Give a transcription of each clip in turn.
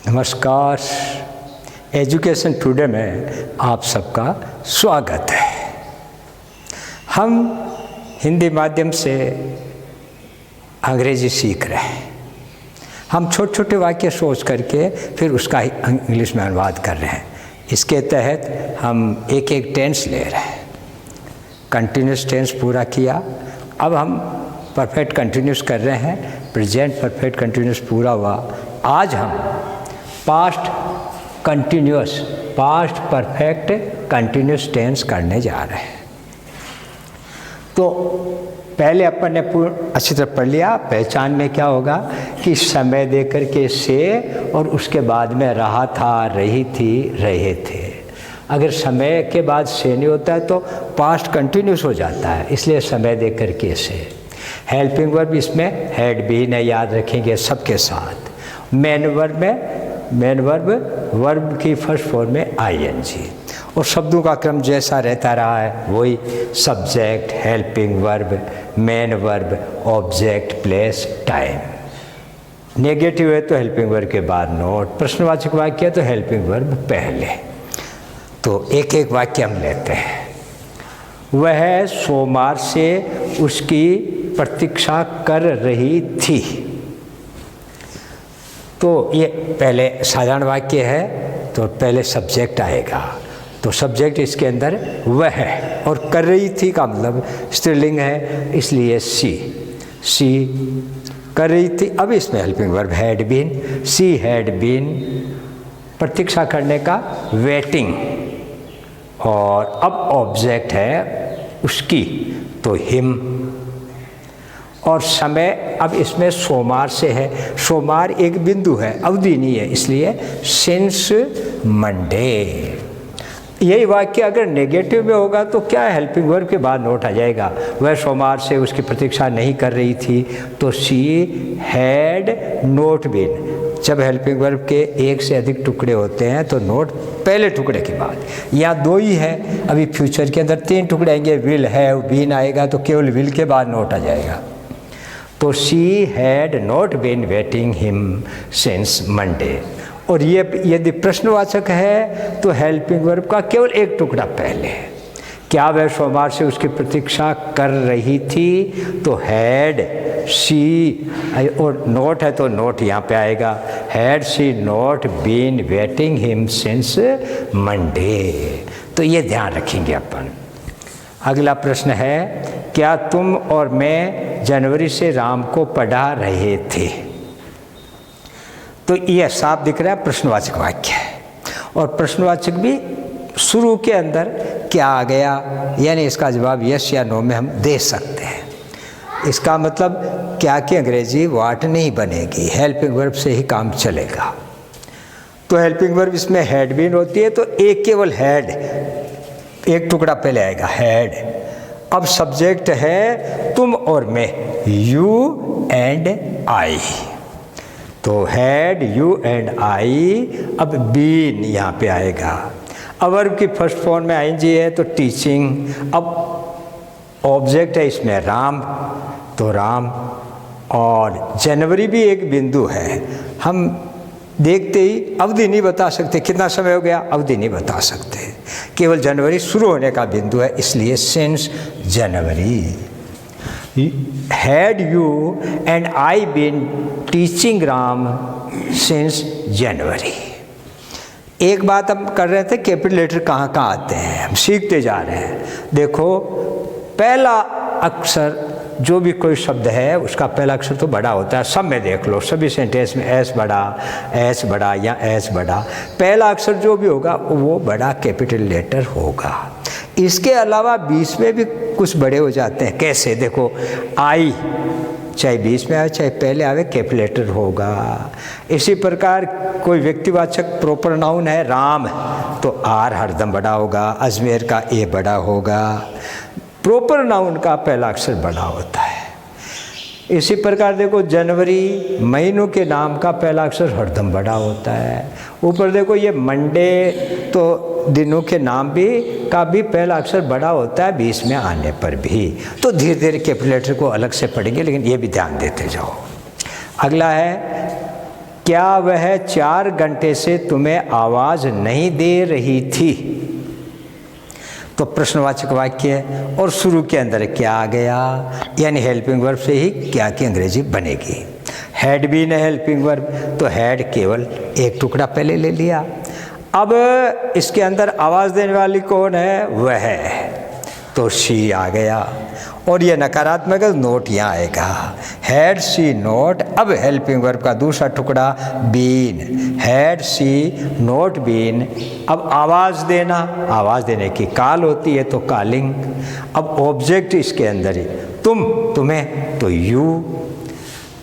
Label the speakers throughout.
Speaker 1: नमस्कार। Education today में आप सबका स्वागत है। हम हिंदी माध्यम से अंग्रेजी सीख रहे हैं। हम छोटे छोटे वाक्य सोच करके फिर उसका इंग्लिश में अनुवाद कर रहे हैं। इसके तहत हम एक एक टेंस ले रहे हैं। कंटिन्यूस टेंस पूरा किया, अब हम परफेक्ट कंटिन्यूस कर रहे हैं। प्रेजेंट परफेक्ट कंटिन्यूस पूरा हुआ। आज हम पास्ट परफेक्ट कंटिन्यूस टेंस करने जा रहे हैं। तो पहले अपन ने अच्छी तरह पढ़ लिया। पहचान में क्या होगा कि समय देकर के से और उसके बाद में रहा था, रही थी, रहे थे। अगर समय के बाद से नहीं होता है तो पास्ट कंटिन्यूस हो जाता है, इसलिए समय देकर के से। हेल्पिंग वर्ब इसमें हैड बीन है, याद रखेंगे सबके साथ। मेन वर्ब वर्ब की फर्स्ट फॉर्म में आईएनजी, और शब्दों का क्रम जैसा रहता रहा है वही subject, helping verb, main verb, object, place, time. Negative है तो हेल्पिंग वर्ब के बाद नोट, प्रश्नवाचक वाक्य है तो हेल्पिंग वर्ब पहले। तो एक एक वाक्य हम लेते हैं। वह सोमवार से उसकी प्रतीक्षा कर रही थी। तो ये पहले साधारण वाक्य है, तो पहले सब्जेक्ट आएगा। तो सब्जेक्ट इसके अंदर वह है, और कर रही थी का मतलब स्त्रीलिंग है, इसलिए सी कर रही थी। अब इसमें helping verb had been, see had been, प्रतीक्षा करने का वेटिंग, और अब ऑब्जेक्ट है उसकी तो हिम, और समय अब इसमें सोमवार से है। सोमवार एक बिंदु है, अवधि नहीं है, इसलिए सिंस मंडे। यही वाक्य अगर नेगेटिव में होगा तो क्या हेल्पिंग वर्ब के बाद नोट आ जाएगा। वह सोमवार से उसकी प्रतीक्षा नहीं कर रही थी, तो शी हैड नोट बीन। जब हेल्पिंग वर्ब के एक से अधिक टुकड़े होते हैं तो नोट पहले टुकड़े के बाद। यहाँ दो ही है, अभी फ्यूचर के अंदर तीन टुकड़े आएंगे, विल, हैव, बीन आएगा तो केवल विल के बाद नोट आ जाएगा। तो she had not been waiting him since Monday. और ये यदि प्रश्नवाचक है तो हेल्पिंग वर्ब का केवल एक टुकड़ा पहले है। क्या वह सोमवार से उसकी प्रतीक्षा कर रही थी, तो हैड शी, और नोट है तो नोट यहाँ पे आएगा, had she not been waiting him since Monday. तो ये ध्यान रखेंगे अपन। अगला प्रश्न है, क्या तुम और मैं जनवरी से राम को पढ़ा रहे थे। तो यह साफ दिख रहा है प्रश्नवाचक वाक्य है, और प्रश्नवाचक भी शुरू के अंदर क्या आ गया, यानी इसका जवाब यस या नो में हम दे सकते हैं। इसका मतलब क्या की अंग्रेजी वाट नहीं बनेगी, हेल्पिंग वर्ब से ही काम चलेगा। तो हेल्पिंग वर्ब इसमें हैड बीन होती है, तो एक केवल हैड, एक टुकड़ा पहले आएगा हैड। अब सब्जेक्ट है तुम और मैं, यू एंड आई, तो हैड यू एंड आई। अब बीन यहाँ पे आएगा। अब वर्ब की फर्स्ट फॉर्म में आईएनजी है तो टीचिंग। अब ऑब्जेक्ट है इसमें राम, तो राम, और जनवरी भी एक बिंदु है। हम देखते ही अवधि नहीं बता सकते, कितना समय हो गया अवधि नहीं बता सकते, केवल जनवरी शुरू होने का बिंदु है, इसलिए since January. Had you and I been teaching Ram since January. एक बात हम कर रहे थे, कैपिटल लेटर कहाँ कहाँ आते हैं, हम सीखते जा रहे हैं। देखो पहला अक्षर जो भी कोई शब्द है उसका पहला अक्षर तो बड़ा होता है, सब में देख लो, सभी सेंटेंस में एस बड़ा या एस बड़ा, पहला अक्षर जो भी होगा वो बड़ा कैपिटल लेटर होगा। इसके अलावा बीच में भी कुछ बड़े हो जाते हैं। कैसे, देखो आई चाहे बीच में आए चाहे पहले आवे कैपिटल लेटर होगा। इसी प्रकार कोई व्यक्तिवाचक प्रोपर नाउन है राम, तो आर हरदम बड़ा होगा, अजमेर का ए बड़ा होगा। प्रॉपर नाउन का पहला अक्षर बड़ा होता है। इसी प्रकार देखो जनवरी, महीनों के नाम का पहला अक्षर हरदम बड़ा होता है। ऊपर देखो ये मंडे, तो दिनों के नाम का भी पहला अक्षर बड़ा होता है बीच में आने पर भी। तो धीरे धीरे कैपिटल लेटर को अलग से पढ़ेंगे, लेकिन ये भी ध्यान देते जाओ। अगला है क्या वह 4 घंटे से तुम्हें आवाज़ नहीं दे रही थी? तो प्रश्नवाचक वाक्य है और शुरू के अंदर क्या आ गया, यानी हेल्पिंग वर्ब से ही क्या की अंग्रेजी बनेगी। हैड बीन है हेल्पिंग वर्ब, तो हैड केवल एक टुकड़ा पहले ले लिया। अब इसके अंदर आवाज़ देने वाली कौन है? वह है, तो शी आ गया और ये नकारात्मक नोट यहाँ आएगा, हैड शी नोट। अब हेल्पिंग वर्ब का दूसरा टुकड़ा been, had she not been. अब आवाज़ देना, आवाज़ देने की काल होती है तो कॉलिंग। अब ऑब्जेक्ट इसके अंदर ही, तुम, तुम्हें, तो यू।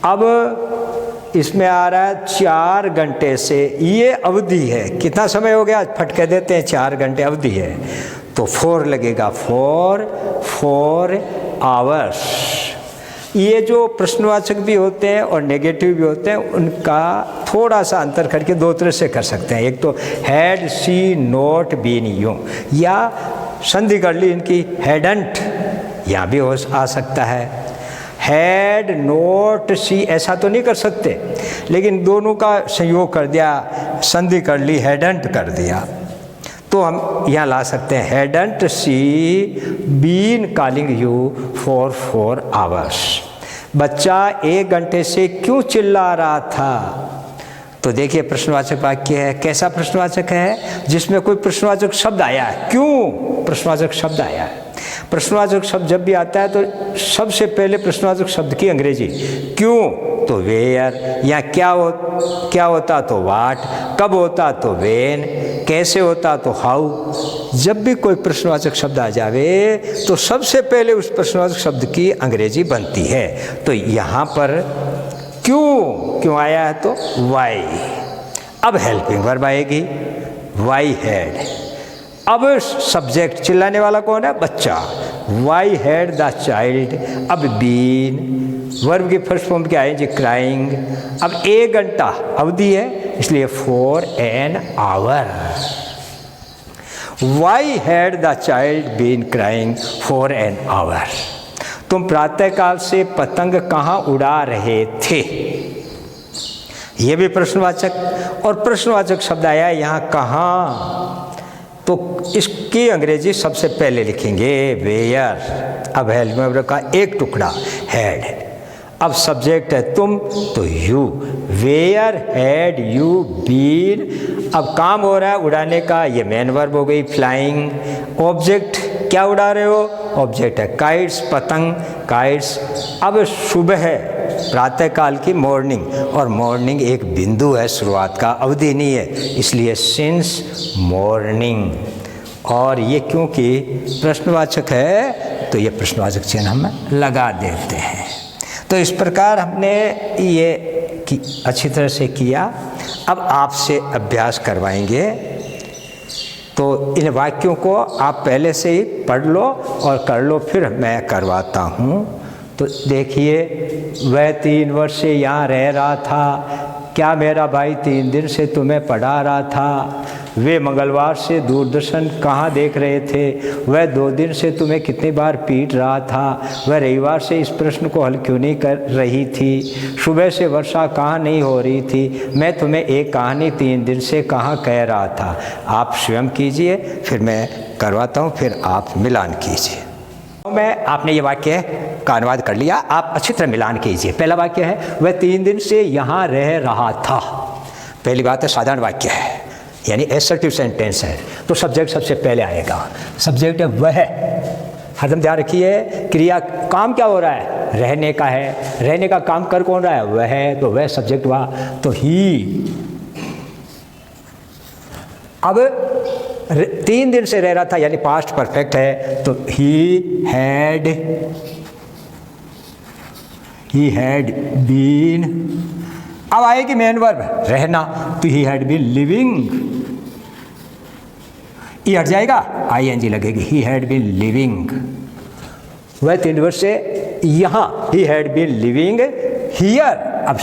Speaker 1: अब इसमें आ रहा है 4 घंटे से, ये अवधि है, कितना समय हो गया? फट कह देते हैं 4 घंटे अवधि है, तो 4 लगेगा, 4 आवर्स। ये जो प्रश्नवाचक भी होते हैं और नेगेटिव भी होते हैं, उनका थोड़ा सा अंतर करके दो तरह से कर सकते हैं। एक तो हैड सी नोट बीन यूं, या संधि कर ली इनकी हैडंट, यहाँ भी हो आ सकता है। हैड नोट सी ऐसा तो नहीं कर सकते, लेकिन दोनों का संयोग कर दिया, संधि कर ली, हैडंट कर दिया, तो हम यहाँ ला सकते हैं hadn't she been calling you for 4 hours. बच्चा 1 घंटे से क्यों चिल्ला रहा था? तो देखिए प्रश्नवाचक वाक्य है, कैसा प्रश्नवाचक है? जिसमें कोई प्रश्नवाचक शब्द आया है। क्यों प्रश्नवाचक शब्द आया है? प्रश्नवाचक शब्द जब भी आता है तो सबसे पहले प्रश्नवाचक शब्द की अंग्रेजी क्यों, तो वेयर, या क्या होता तो वाट, कब होता तो वेन, कैसे होता तो हाउ। जब भी कोई प्रश्नवाचक शब्द आ जावे तो सबसे पहले उस प्रश्नवाचक शब्द की अंग्रेजी बनती है। तो यहाँ पर क्यों आया है तो वाई। अब हेल्पिंग वर्ब आएगी, वाई हैड। अब सब्जेक्ट, चिल्लाने वाला कौन है? बच्चा, वाई हैड द चाइल्ड। अब बीन, वर्ब की फर्स्ट फॉर्म क्या है जी? क्राइंग। अब 1 घंटा अवधि है, इसलिए 4 an hour। Why had the child been crying 4 an hour। तुम प्रातःकाल से पतंग कहाँ उड़ा रहे थे? ये भी प्रश्नवाचक, और प्रश्नवाचक शब्द आया यहाँ कहाँ, तो इसकी अंग्रेजी सबसे पहले लिखेंगे वेयर। अब हेल्पिंग वर्ब का एक टुकड़ा हैड। अब सब्जेक्ट है तुम, तो you, where had you been. अब काम हो रहा है उड़ाने का, ये मेन वर्ब हो गई फ्लाइंग। ऑब्जेक्ट क्या उड़ा रहे हो? ऑब्जेक्ट है काइट्स, पतंग, काइट्स। अब सुबह है, प्रातःकाल की मॉर्निंग, और मॉर्निंग एक बिंदु है, शुरुआत का, अवधि नहीं है, इसलिए सिंस मॉर्निंग। और ये क्योंकि प्रश्नवाचक है तो ये प्रश्नवाचक चिन्ह हम लगा देते हैं। तो इस प्रकार हमने ये अच्छी तरह से किया। अब आपसे अभ्यास करवाएंगे, तो इन वाक्यों को आप पहले से ही पढ़ लो और कर लो, फिर मैं करवाता हूँ। तो देखिए, वह 3 वर्ष से यहाँ रह रहा था। क्या मेरा भाई 3 दिन से तुम्हें पढ़ा रहा था? वे मंगलवार से दूरदर्शन कहाँ देख रहे थे? वह 2 दिन से तुम्हें कितनी बार पीट रहा था? वह रविवार से इस प्रश्न को हल क्यों नहीं कर रही थी? सुबह से वर्षा कहाँ नहीं हो रही थी? मैं तुम्हें एक कहानी 3 दिन से कहाँ कह रहा था? आप स्वयं कीजिए, फिर मैं करवाता हूँ, फिर आप मिलान कीजिए। मैं आपने ये वाक्य का अनुवाद कर लिया, आप अच्छी तरह मिलान कीजिए। पहला वाक्य है वह 3 दिन से यहाँ रह रहा था। पहली बात है साधारण वाक्य है, यानी एसर्टिव सेंटेंस है, तो सब्जेक्ट सबसे पहले आएगा। सब्जेक्ट है वह, हरदम ध्यान रखिए, क्रिया काम क्या हो रहा है? रहने का है। रहने का काम कर कौन रहा है? वह है, तो वह सब्जेक्ट हुआ, तो ही। अब 3 दिन से रह रहा था, यानी पास्ट परफेक्ट है, तो ही हैड बीन। अब आएगी मेन वर्ब रहना, तो ही हैड बीन लिविंग। ये हट जाएगा, ING लगेगी, ही हैड बीन लिविंग। वह 3 वर्ष से यहाँ, he had been living here. अब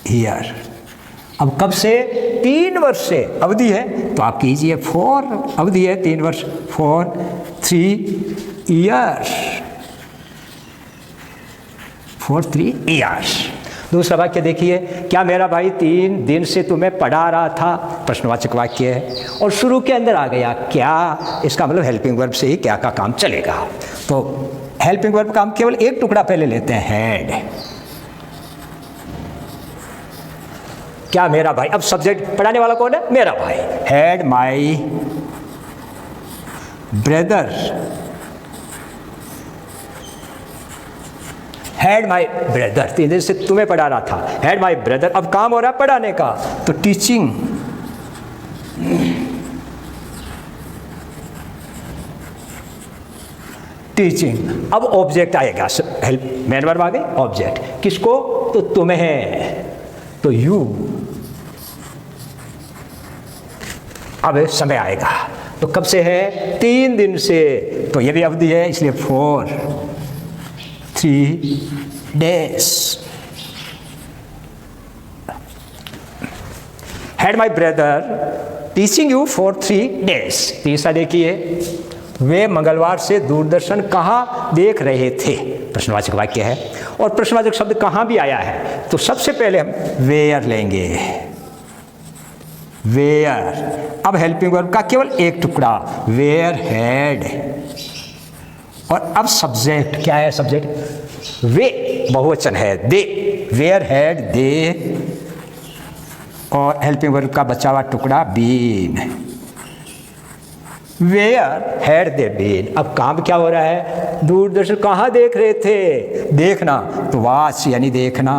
Speaker 1: हियर, अब कब से? 3 वर्ष से, अवधि है तो आप कीजिए 4, अवधि है 3 वर्ष, 4 3 ईयर्स, 4 3 ईयर्स। दूसरा वाक्य देखिए, क्या मेरा भाई 3 दिन से तुम्हें पढ़ा रहा था, प्रश्नवाचक वाक्य है, और शुरू के अंदर आ गया क्या, इसका मतलब हेल्पिंग वर्ब से ही क्या का काम चलेगा। तो हेल्पिंग वर्ब का हम केवल एक टुकड़ा पहले लेते हैं, हैड। क्या मेरा भाई, अब सब्जेक्ट पढ़ाने वाला कौन है, मेरा भाई। Had my brother, had my brother, 3 दिन से तुम्हें पढ़ा रहा था, हैड माई ब्रदर। अब काम हो रहा है पढ़ाने का, तो टीचिंग, टीचिंग। अब ऑब्जेक्ट आएगा, हेल्प मेन वर्ब आ गई, ऑब्जेक्ट किसको, तो तुम्हें, तो यू। अब समय आएगा, तो कब से है, 3 दिन से, तो ये भी अवधि है इसलिए 4 3 days। Had my brother teaching you for 3 days। तीसरा देखिए, वे मंगलवार से दूरदर्शन कहाँ देख रहे थे, प्रश्नवाचक वाक्य है, और प्रश्नवाचक शब्द कहाँ भी आया है, तो सबसे पहले हम वेयर लेंगे, वेयर। अब हेल्पिंग वर्ब का केवल एक टुकड़ा, वेयर हैड, और अब सब्जेक्ट क्या है, सब्जेक्ट वे, बहुवचन है, दे, वेयर हैड दे, और हेल्पिंग वर्ब का बचा हुआ टुकड़ा been, where had they been. अब काम क्या हो रहा है, दूरदर्शन कहाँ देख रहे थे, देखना, तो वॉच यानी देखना,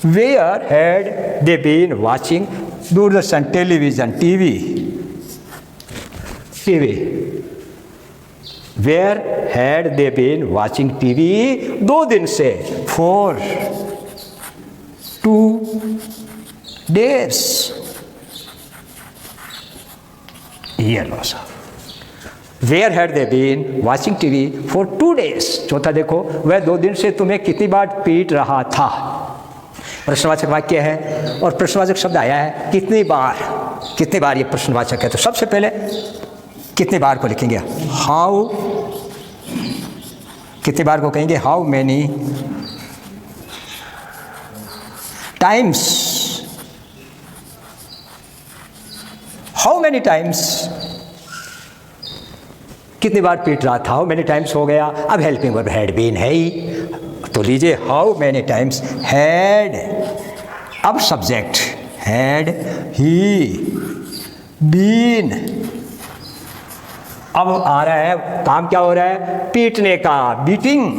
Speaker 1: where had they been watching Doordarshan, television, TV, TV, where had they been watching TV 2 दिन से, 4 2 days। ये लो सा, where had they been watching TV for 2 days। चौथा देखो, वह 2 दिन से तुम्हें कितनी बार पीट रहा था, प्रश्नवाचक वाक्य है, और प्रश्नवाचक शब्द आया है कितनी बार, कितनी बार ये प्रश्नवाचक है, तो सबसे पहले कितनी बार को लिखेंगे, हाउ, कितनी बार को कहेंगे, how many times, how many times, कितनी बार पीट रहा था, हाउ मैनी टाइम्स हो गया। अब हेल्पिंग वर्ब हैड बीन है ही, तो लीजिए हाउ मैनी टाइम्स हैड, अब सब्जेक्ट हैड ही बीन। अब आ रहा है, काम क्या हो रहा है, पीटने का, बीटिंग,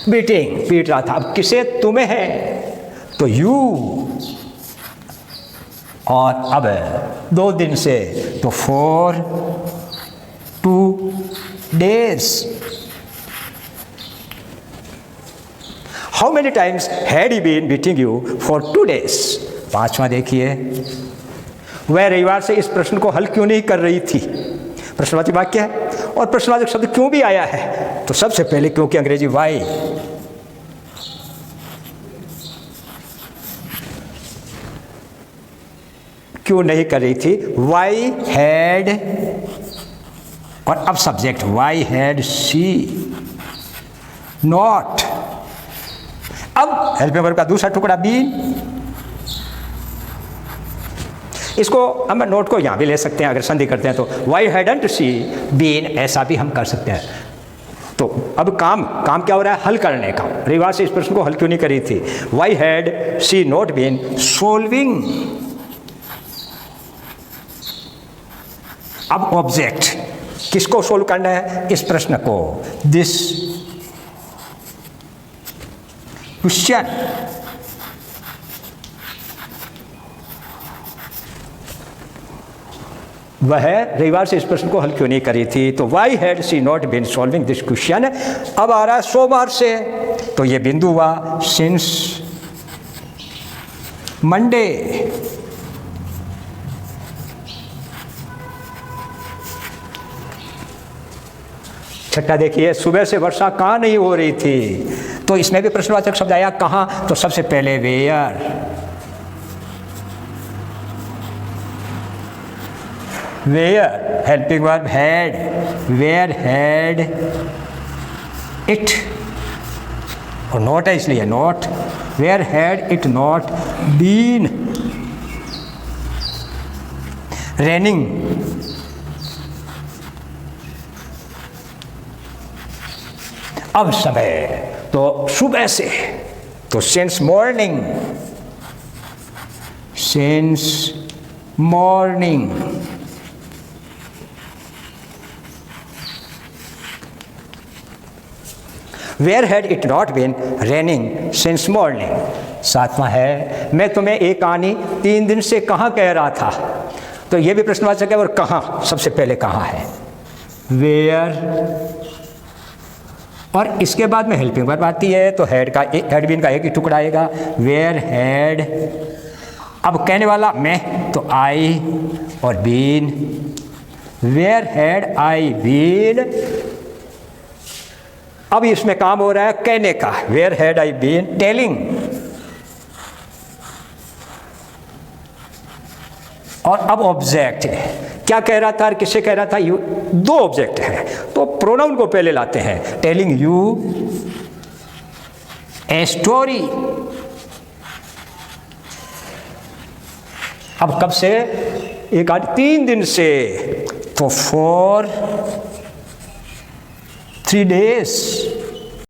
Speaker 1: बीटिंग, पीट रहा था। अब किसे, तुम्हें है, तो यू, और अब 2 दिन से, तो 4 2 days। How many times had he been beating you for 2 days। 5वां देखिए, वह रविवार से इस प्रश्न को हल क्यों नहीं कर रही थी, प्रश्नवाचक वाक्य है, और प्रश्नवाचक शब्द क्यों भी आया है, तो सबसे पहले क्योंकि अंग्रेजी वाई, क्यों नहीं कर रही थी, वाई हैड, और अब subject why had she not. अब हेल्पिंग वर्ब का दूसरा टुकड़ा बीन, इसको हम नोट को यहाँ भी ले सकते हैं, अगर संधि करते हैं तो वाई हैडंट शी बीन, ऐसा भी हम कर सकते हैं। तो अब काम क्या हो रहा है, हल करने का, रविवार से इस प्रश्न को हल क्यों नहीं करी थी, why had she not been solving. अब ऑब्जेक्ट, किसको सोल्व करना है, इस प्रश्न को, दिस क्वेश्चन। वह रविवार से इस प्रश्न को हल क्यों नहीं करी थी, तो why had she not been solving this question. अब आ रहा है सोमवार से, तो ये बिंदु हुआ सिंस मंडे। छठा देखिए, सुबह से वर्षा कहाँ नहीं हो रही थी, तो इसमें भी प्रश्नवाचक शब्द आया कहाँ, तो सबसे पहले where, where helping verb had, where had it, और नॉट है इसलिए not, where had it not been raining, अब समय तो सुबह से, तो since morning, since morning, where had it not been raining since morning. सातवां है मैं तुम्हें एक कहानी 3 दिन से कहाँ कह रहा था, तो ये भी प्रश्नवाचक है, और कहाँ, सबसे पहले कहाँ है, वेयर, और इसके बाद में हेल्पिंग वर्ब आती है, तो हैड का, हैड बीन का एक ही टुकड़ा आएगा, वेयर हैड, अब कहने वाला मैं, तो आई और been, where had I been, अब इसमें काम हो रहा है कहने का, where had I been telling, और अब ऑब्जेक्ट है, क्या कह रहा था और किससे कह रहा था, यू, 2 ऑब्जेक्ट है, तो प्रोनाउन को पहले लाते हैं, टेलिंग यू ए स्टोरी, अब कब से, एक आज 3 दिन से, तो फॉर 3 days,